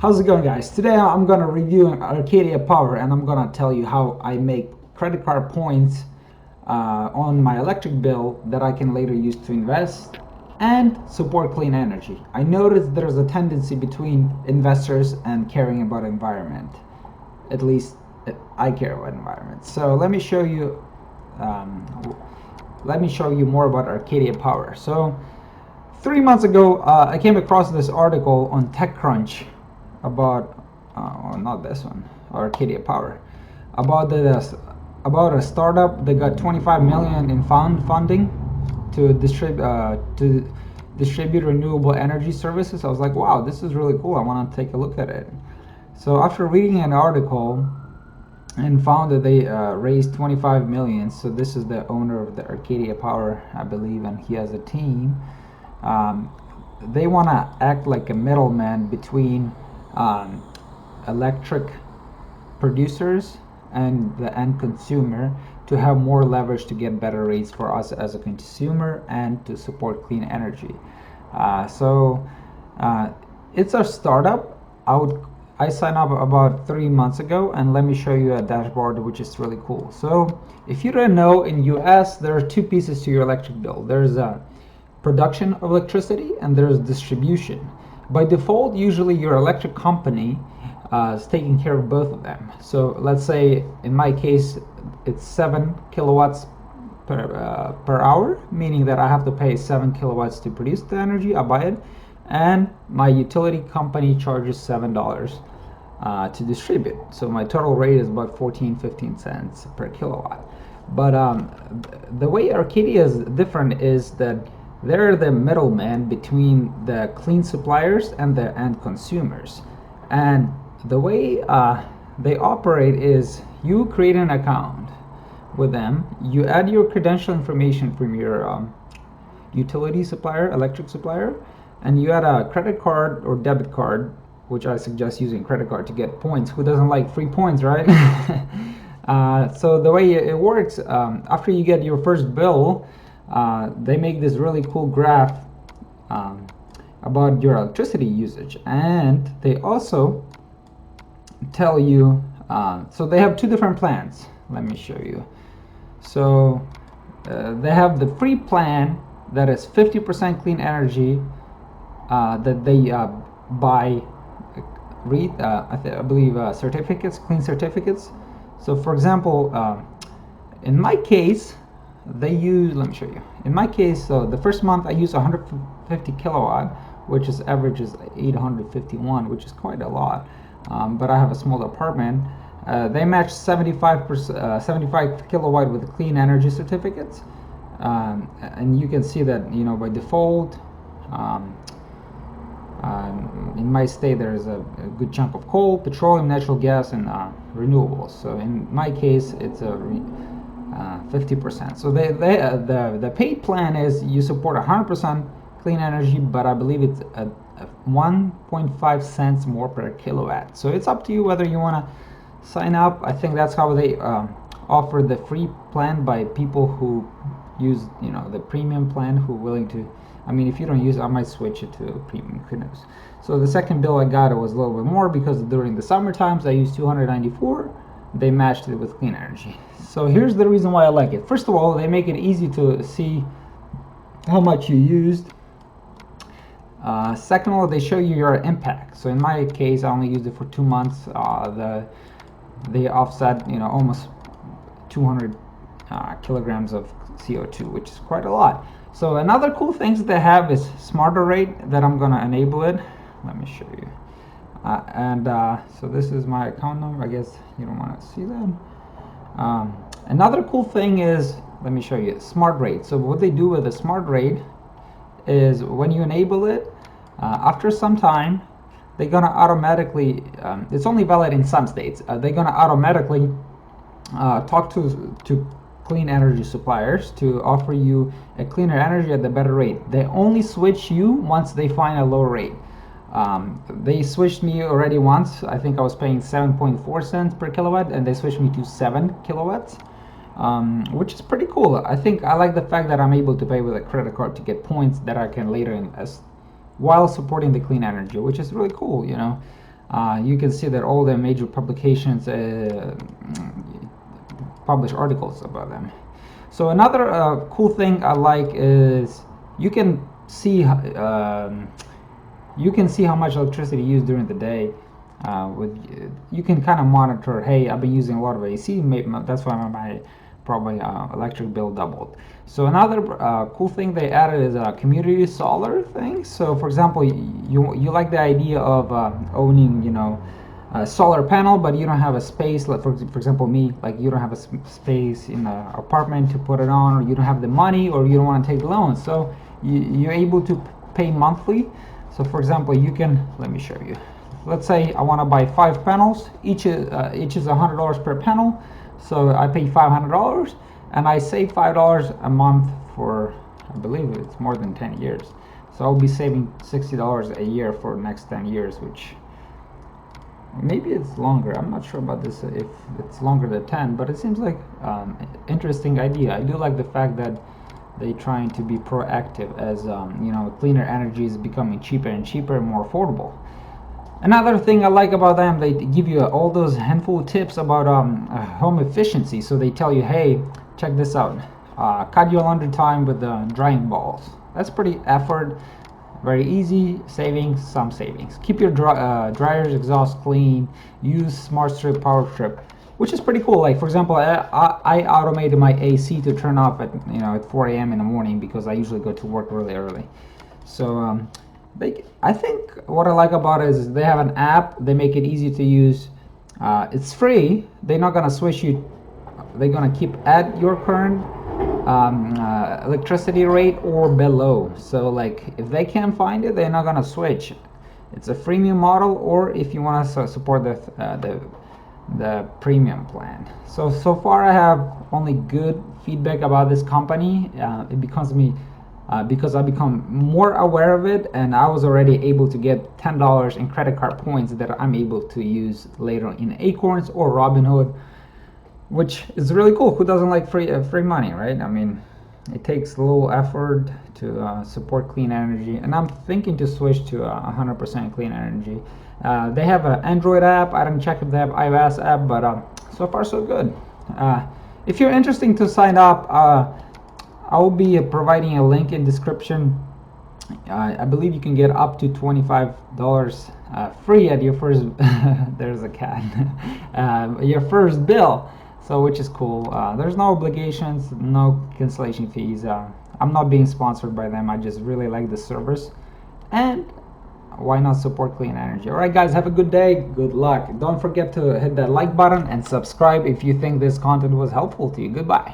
How's it going, guys? Today I'm gonna review Arcadia Power, and I'm gonna tell you how I make credit card points on my electric bill that I can later use to invest and support clean energy. I noticed there's a tendency between investors and caring about environment. At least I care about environment. So let me show you. Let me show you more about Arcadia Power. So 3 months ago, I came across this article on TechCrunch about, not this one, Arcadia Power, about a startup that got 25 million in funding to distribute renewable energy services. I was like, wow, this is really cool. I want to take a look at it. So after reading an article and found that they raised 25 million, so this is the owner of the Arcadia Power, I believe, and he has a team. They want to act like a middleman between electric producers and the end consumer to have more leverage to get better rates for us as a consumer and to support clean energy. It's a startup. I signed up about 3 months ago, and let me show you a dashboard which is really cool. So if you don't know, in US there are two pieces to your electric bill. There's a production of electricity and there's distribution. By default, usually your electric company is taking care of both of them. So let's say in my case it's 7 kilowatts per hour, meaning that I have to pay 7 kilowatts to produce the energy. I buy it, and my utility company charges $7 to distribute. So my total rate is about 14-15 cents per kilowatt. But the way Arcadia is different is that they're the middleman between the clean suppliers and the end consumers. And the way they operate is you create an account with them, you add your credential information from your utility supplier, electric supplier, and you add a credit card or debit card, which I suggest using credit card to get points. Who doesn't like free points, right? So the way it works, after you get your first bill, they make this really cool graph about your electricity usage, and they also tell you, so they have two different plans. Let me show you. So they have the free plan that is 50% clean energy that they buy, I believe certificates, clean certificates. So for example, in my case, they use, let me show you. In my case, so the first month I use 150 kilowatt, which is averages 851, which is quite a lot. But I have a small apartment. They match 75 kilowatt with clean energy certificates, and you can see that, you know, by default, in my state there's a good chunk of coal, petroleum, natural gas, and renewables. So in my case, it's a 50%. So the paid plan is you support 100% clean energy, but I believe it's 1.5 cents more per kilowatt. So it's up to you whether you want to sign up. I think that's how they offer the free plan by people who use, you know, the premium plan, who are willing to. I mean, if you don't use it, I might switch it to premium. Who knows? So the second bill I got, it was a little bit more because during the summer times I used 294. They matched it with clean energy. So here's the reason why I like it. First of all, they make it easy to see how much you used. Second of all, they show you your impact. So in my case, I only used it for 2 months. They offset, you know, almost 200 kilograms of CO2, which is quite a lot. So another cool things that they have is smarter rate that I'm gonna enable it. Let me show you. So this is my account number. I guess you don't want to see that. Another cool thing is, let me show you, smart rate. So what they do with the smart rate is when you enable it, after some time, they're gonna automatically, it's only valid in some states, they're gonna automatically talk to clean energy suppliers to offer you a cleaner energy at the better rate. They only switch you once they find a low rate. They switched me already once. I think I was paying 7.4 cents per kilowatt, and they switched me to 7 kilowatts, which is pretty cool. I think I like the fact that I'm able to pay with a credit card to get points that I can later invest while supporting the clean energy, which is really cool, you know. You can see that all the major publications publish articles about them. So another cool thing I like is you can see how much electricity you use during the day. You can kind of monitor. Hey, I've been using a lot of AC. That's why my probably electric bill doubled. So another cool thing they added is a community solar thing. So for example, you like the idea of owning, a solar panel, but you don't have a space. Like for example, me, like you don't have a space in an apartment to put it on, or you don't have the money, or you don't want to take loans. So you're able to pay monthly. So for example, you can, let me show you. Let's say I want to buy 5 panels. Each is $100 per panel. So I pay $500 and I save $5 a month for, I believe it's more than 10 years. So I'll be saving $60 a year for the next 10 years, which maybe it's longer. I'm not sure about this, if it's longer than 10, but it seems like interesting idea. I do like the fact that they're trying to be proactive as cleaner energy is becoming cheaper and cheaper and more affordable. Another thing I like about them, they give you all those handful of tips about home efficiency. So they tell you, hey, check this out. Cut your laundry time with the drying balls. That's pretty effort, very easy, some savings. Keep your dryer's exhaust clean. Use Smart Strip Power Strip, which is pretty cool. Like for example, I automated my AC to turn off at 4 a.m. in the morning because I usually go to work really early. So I think what I like about it is they have an app. They make it easy to use. It's free. They're not gonna switch you. They're gonna keep at your current electricity rate or below. So like if they can't find it, they're not gonna switch. It's a freemium model, or if you want to support the premium plan. So far I have only good feedback about this company. It becomes me. Because I become more aware of it, and I was already able to get $10 in credit card points that I'm able to use later in Acorns or Robinhood, which is really cool. Who doesn't like free money, right? I mean, it takes a little effort to support clean energy, and I'm thinking to switch to 100% clean energy. They have an Android app. I didn't check if they have iOS app, but so far so good. If you're interested to sign up, I will be providing a link in description. I believe you can get up to $25 free at your first there's a cat your first bill, so which is cool. There's no obligations, no cancellation fees. I'm not being sponsored by them. I just really like the service, and why not support clean energy? All right guys, have a good day, good luck. Don't forget to hit that like button and subscribe if you think this content was helpful to you. Goodbye.